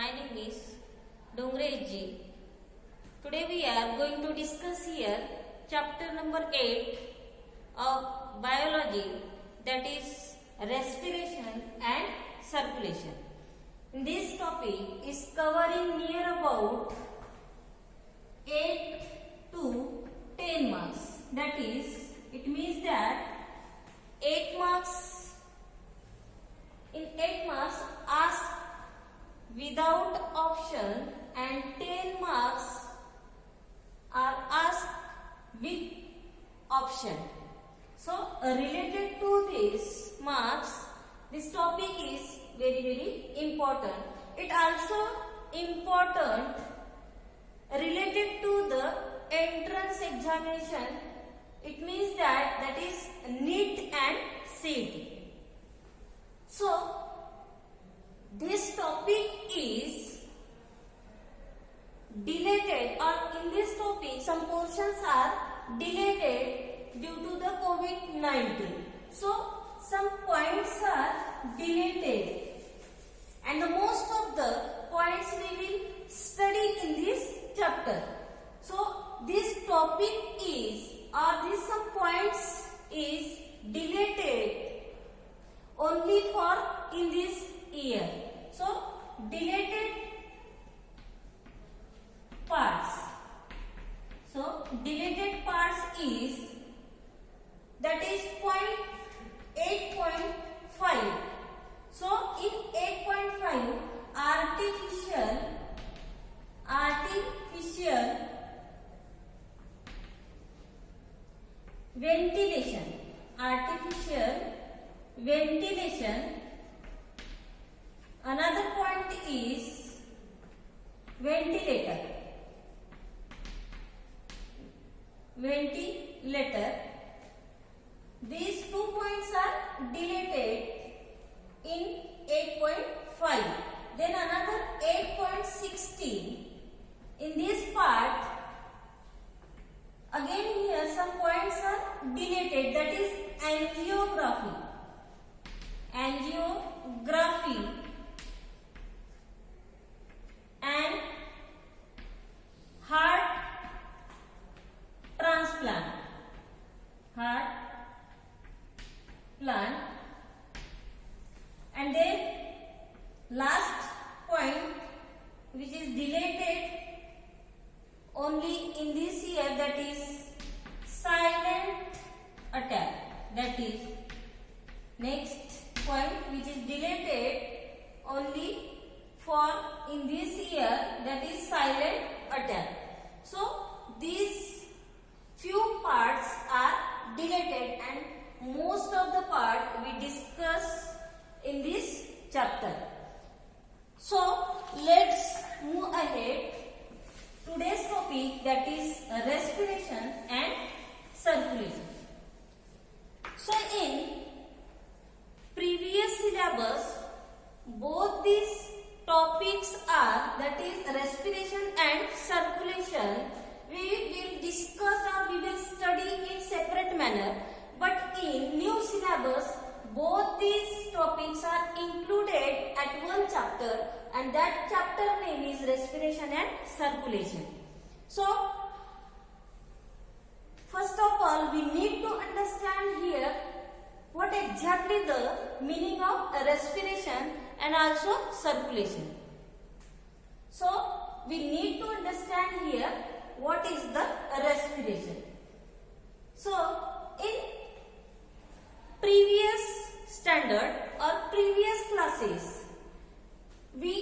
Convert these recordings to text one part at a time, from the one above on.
My name is Dongreji. Today we are going to discuss here chapter number 8 of biology, that is respiration and circulation. This topic is covering near about 8 to 10 marks. That is, it means that 8 marks, in 8 marks ask without option and 10 marks are asked with option. So related to this marks, this topic is very important. It also important related to the entrance examination. It means that is NEET and CET. So this topic is deleted, or in this topic some portions are deleted due to the COVID-19. So some points are deleted and the most of the points we will study in this chapter. So this topic is, or these some points is deleted only for in this year. So deleted parts. So deleted parts is, that is point 8.5. So in 8.5 artificial ventilation. Another point is ventilator. These 2 points are deleted in 8.5. Then another 8.16. In this part, again here some points are deleted, that is angiography and heart transplant. And then last point which is deleted only in this year, that is silent attack. That is next point which is deleted only for in this year, that is silent attack. So these few parts are deleted and most of the part we discuss in this chapter. So let's move ahead. Today's topic, that is respiration and circulation. So in previous syllabus, both these topics are, that is respiration and circulation, we will discuss or we will study in separate manner. But in new syllabus, both these topics are included at one chapter, and that chapter name is respiration and circulation. So first of all, we need to understand here what exactly the meaning of respiration and also circulation. So we need to understand here what is the respiration. So in previous standard or previous classes, we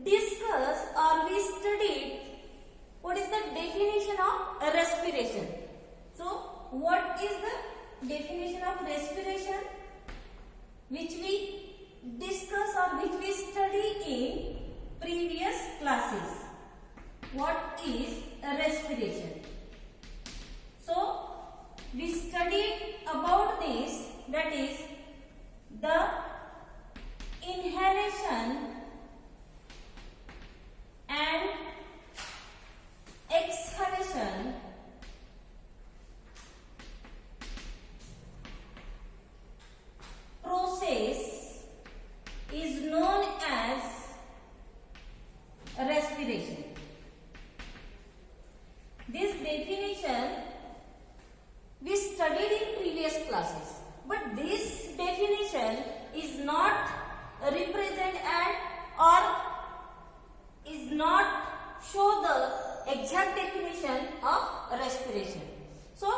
discussed or we studied what is the definition of respiration. So what is the definition of respiration which we discuss or which we study in previous classes? What is respiration? So we studied about this, that is the inhalation and exhalation process is known as classes. But this definition is not represent or is not show the exact definition of respiration. So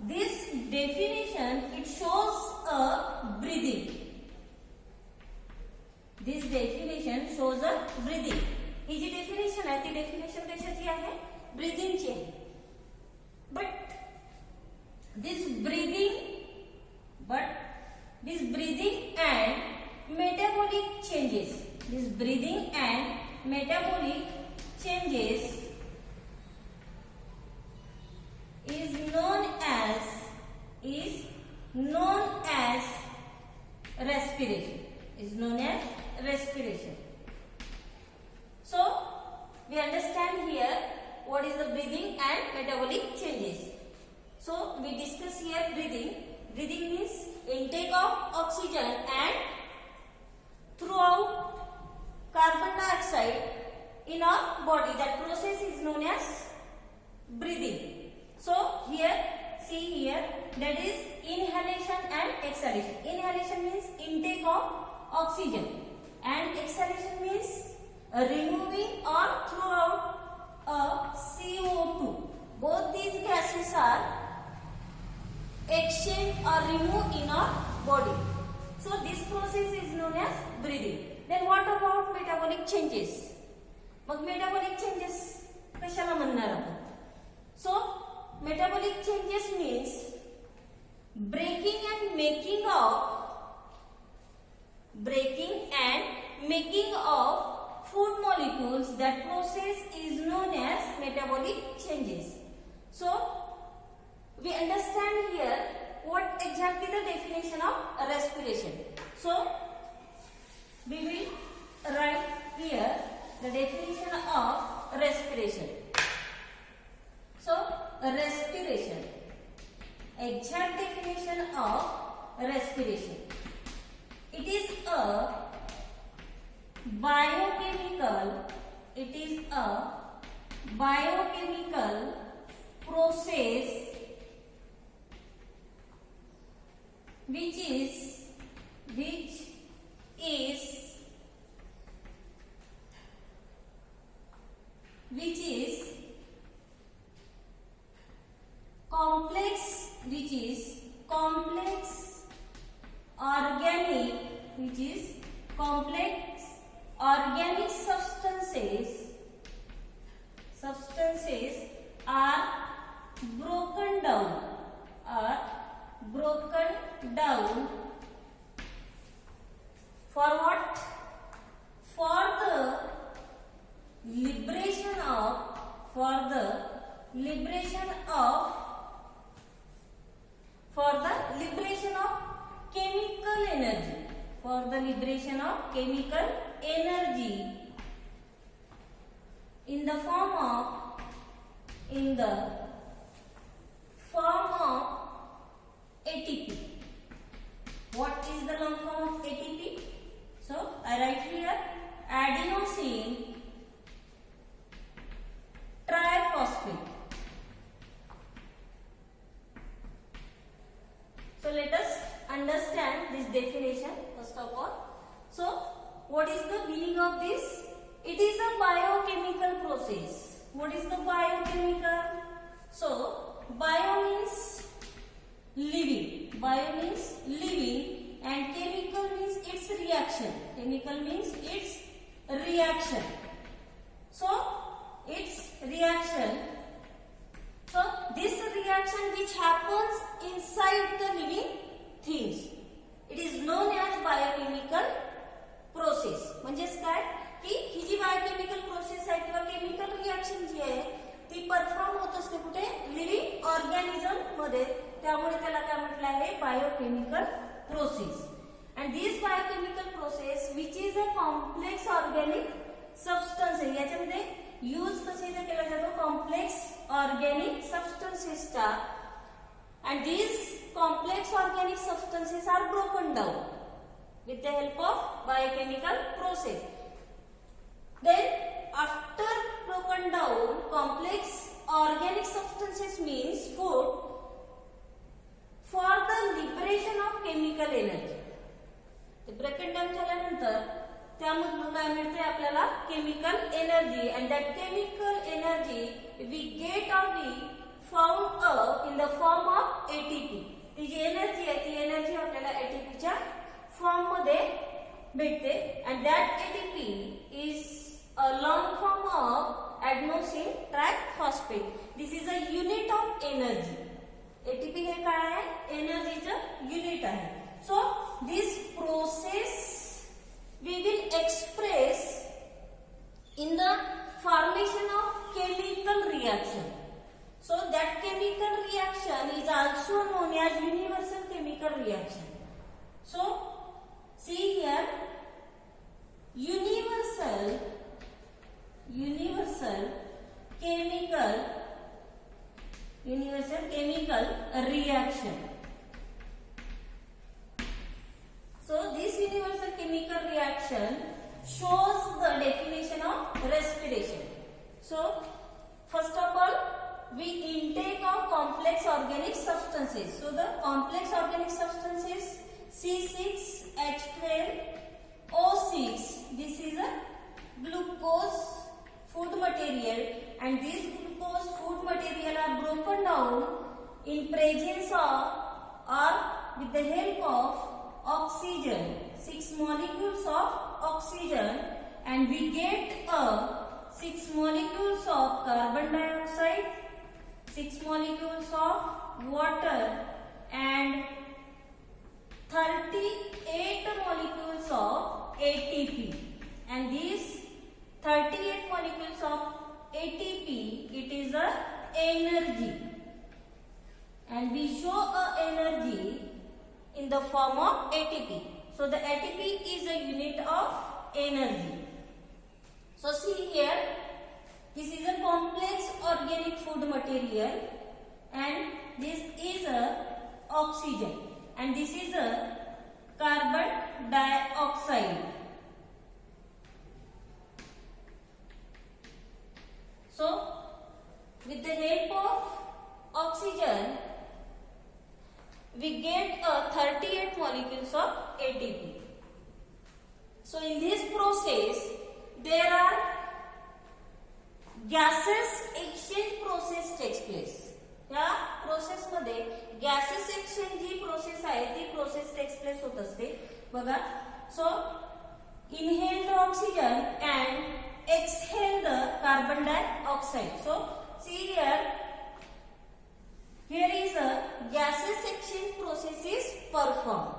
this definition, it shows a breathing. This definition shows a breathing. He ji definition आहे ती definition कशाची आहे? Breathing ची आहे. But this breathing and metabolic changes, this breathing and metabolic changes is known as respiration. Is known as respiration. So we understand here what is the breathing and metabolic changes. So we discuss here breathing. Breathing means intake of oxygen and throughout carbon dioxide in our body. That process is known as breathing. So here, see here, that is inhalation and exhalation. Inhalation means intake of oxygen and exhalation means removing or throughout CO2. Both these gases are exchanged or removed in our body. So this process is known as breathing. Then what about metabolic changes? Mug metabolic changes कशाला म्हणणार आपण? So metabolic changes means breaking and making of food molecules. That process is known as metabolic changes. So we understand here what exactly the definition of respiration. So we will write here the definition of respiration. So respiration, exact definition of respiration. It is a biochemical process which is complex organic substances are broken down for what? For the liberation of chemical energy in the form of ATP. What is the long form of ATP? So I write here adenosine triphosphate. So let us understand this definition first of all. So what is the meaning of this? It is a biochemical process. What is the biochemical? So bio means living. Bio means living and chemical means its reaction. Chemical means its reaction. So its reaction. So this reaction which happens inside the living things, it is known as biochemical process. म्हणजेच काय की ही जी biochemical process आहे किंवा chemical reaction जी आहे ती perform होत असते कुठे? लिव्हिंग ऑर्गॅनिझम मध्ये. त्यामुळे त्याला काय म्हटलं आहे? Biochemical process. And this biochemical process which is a complex organic substance आहे. याच्यामध्ये यूज कशाचा केला जातो? कॉम्प्लेक्स ऑर्गॅनिक सबस्टन्सेसचा. And this complex organic substances are broken down with the help of biochemical process. Then after broken down, complex organic substances means food for the त्यामधून काय मिळते आपल्याला chemical energy and that chemical energy we get or we found in the form of ATP. ती जी energy आहे ती energy आपल्याला एटीपीच्या form मध्ये भेटते and that ATP is a long form of adenosine triphosphate. This is a unit of energy. ATP हे काय आहे एनर्जीचं युनिट आहे. So this process we will express in the formation of chemical reaction. So that chemical reaction is also known as universal chemical reaction. So see here, universal chemical reaction. So this universal chemical reaction shows the definition of respiration. So first of all, we intake of complex organic substances. So the complex organic substances C6H12O6. This is a glucose food material, and these glucose food material are broken down in presence of or with the help of oxygen, 6 molecules of oxygen, and we get 6 molecules of carbon dioxide, 6 molecules of water, and 38 molecules of ATP. And these 38 molecules of ATP, it is a energy, and we show a energy in the form of ATP. So the ATP is a unit of energy. So see here, this is a complex organic food material, and this is a oxygen, and this is a carbon dioxide. So with the help of oxygen we get 38 molecules of ATP. So in this process there are gases exchange process takes place. या process मध्ये gases exchange जी process आहे ती process takes place होत असते बघा. So inhale the oxygen and exhale the carbon dioxide. So see here, here is a gases exchange process is performed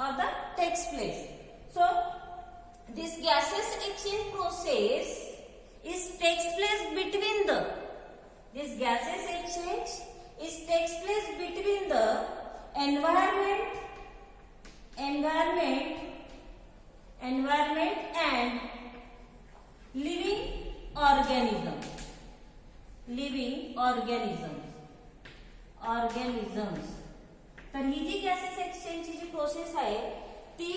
or the takes place. So this gases exchange process is takes place between the this gases exchange is takes place between the environment and living organisms. तर ही जी gases एक्सचेंजची जी process आहे ती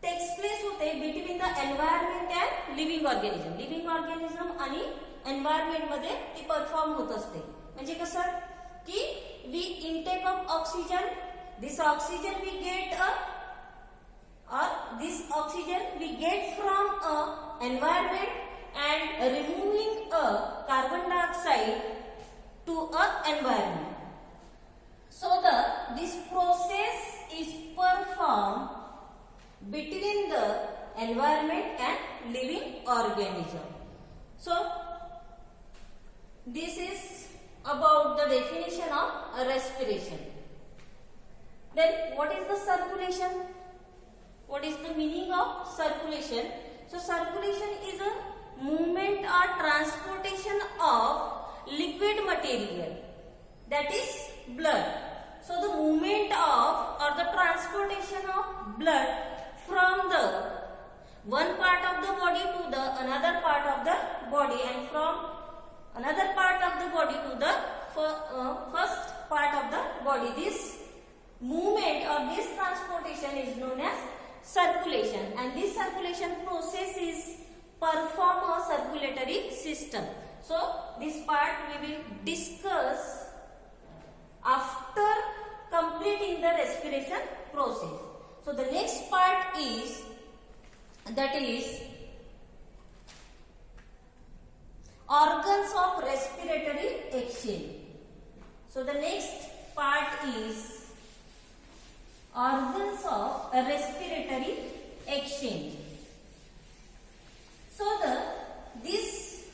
takes place होते between the environment and living organism. Living organism आणि environment मध्ये ती perform होत असते. म्हणजे कसं की we intake of oxygen, this oxygen we get this oxygen we get from environment and removing carbon dioxide to environment. So this process is performed between the environment and living organism. So this is about the definition of respiration. Then what is the circulation? What is the meaning of circulation? So circulation is a movement or transportation of liquid material, that is blood. So the movement of or the transportation of blood from the one part of the body to the another part of the body, and from another part of the body to the first part of the body. This movement or this transportation is known as circulation, and this circulation process is perform a circulatory system. So this part we will discuss after completing the respiration process. So the next part is that is organs of respiratory exchange. So the next part is organs of respiratory exchange. So this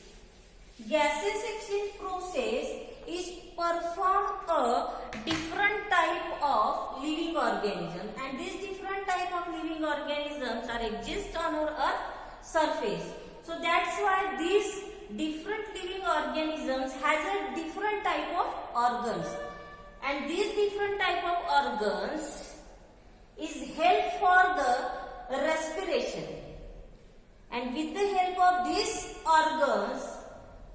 gases exchange process is performed a different type of living organism, and these different type of living organisms are exist on our earth surface. So that's why these different living organisms has a different type of organs, and these different type of organs is help for the respiration, and with the help of these organs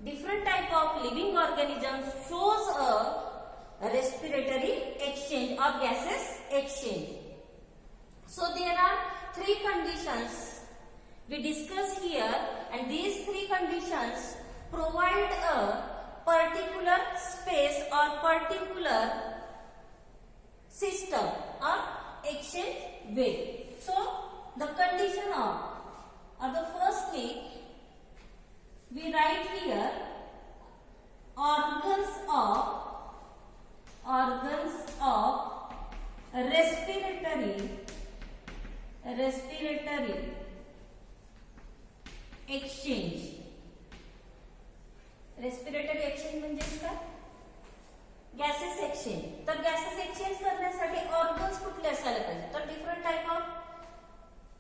different type of living organisms shows a respiratory exchange or gases exchange. So there are three conditions we discuss here, and these three conditions provide a particular space or particular system or exchange way. So the condition of the firstly we write here organs of respiratory exchange. Respiratory exchange म्हणजे काय? Gases exchange. तर gases exchange करण्यासाठी organs कुठले असायला पाहिजे? तर different type of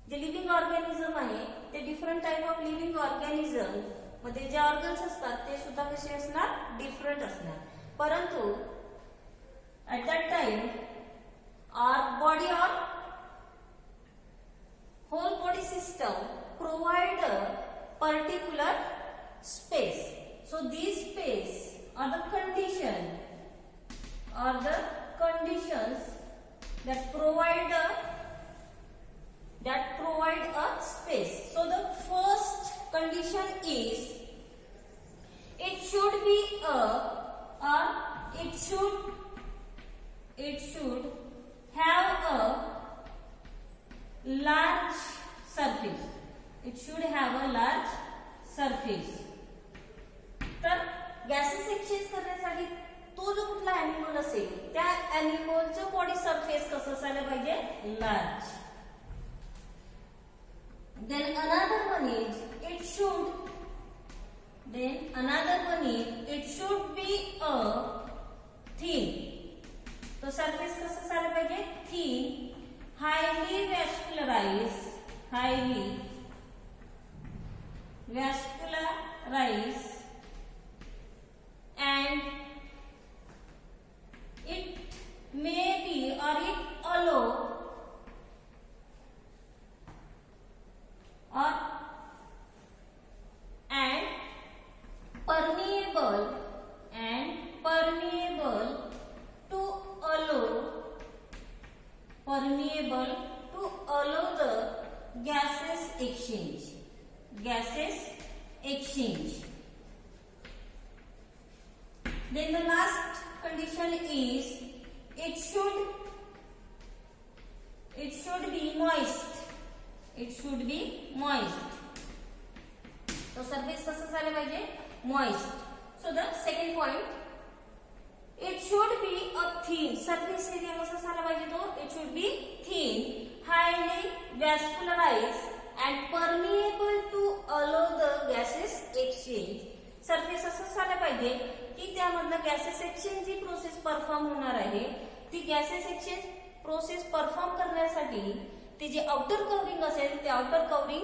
J living organism आहे ते different type of living organism मध्ये जे ऑर्गन्स असतात ते सुद्धा कसे असणार? डिफरंट असणार. परंतु at that time our body or whole body system provide a particular space. So these space are the conditions that provide a space. So the first condition is it should be it should have a large surface. It should have a large surface. तर gases exchange करण्यासाठी तो जो कुठला animal असेल त्या ॲनिमलचं body surface कसं असायला पाहिजे? Large. Then another one is it should be a thin. तो सरफेस कसं असायला पाहिजे? thin, highly vascularized and it may be or it allow or and permeable to allow the gases exchange. Then the last condition is it should be moist. So surface कसं असायला पाहिजे? Moist. So the second point, it should be a thin. Surface area कसा असायला पाहिजे तो? It should be thin, highly vascularized and permeable to allow the gases exchange. Surface असं असायला पाहिजे की त्यामधनं गॅसेस एक्सचेंज जी प्रोसेस परफॉर्म होणार आहे ती गॅसेस एक्सचेंज प्रोसेस परफॉर्म करण्यासाठी ते जे आउटर कव्हरिंग असेल ते आउटर कव्हरिंग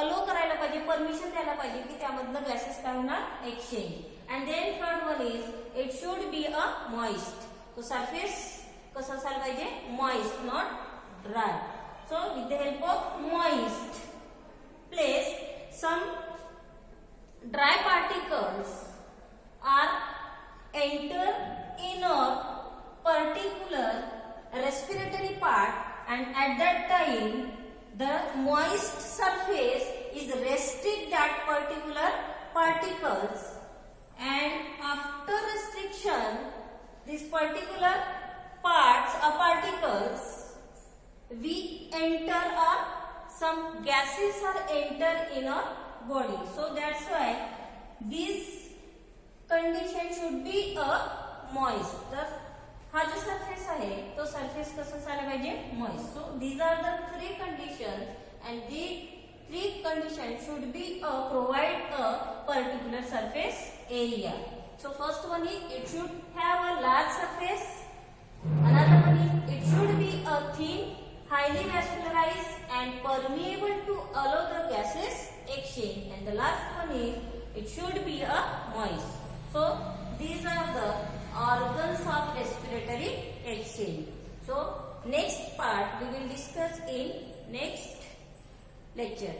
अलो करायला पाहिजे, परमिशन द्यायला पाहिजे की त्यामधनं गॅसेस काय होणार? Exchange. And then third one is it should be a moist. तो सरफेस कसं असायला पाहिजे? Moist, not dry. So with the help of moist place some dry particles are enter in a particular respiratory part, and at that time the moist surface is resting that particular particles, and after restriction these particular parts or particles we enter a some gases are enter in our body. So that's why this condition should be a moist. तर हा जो surface आहे तो surface कसा झाला पाहिजे moist. So these are the three conditions and the three conditions should be provide a particular surface area. So first one is it should have a large surface. Another one is it should be a thin, highly vascularized and permeable to allow the gases exchange. And the last one is it should be a moist. So these are the organs of respiratory exchange. So next part we will discuss in next lecture.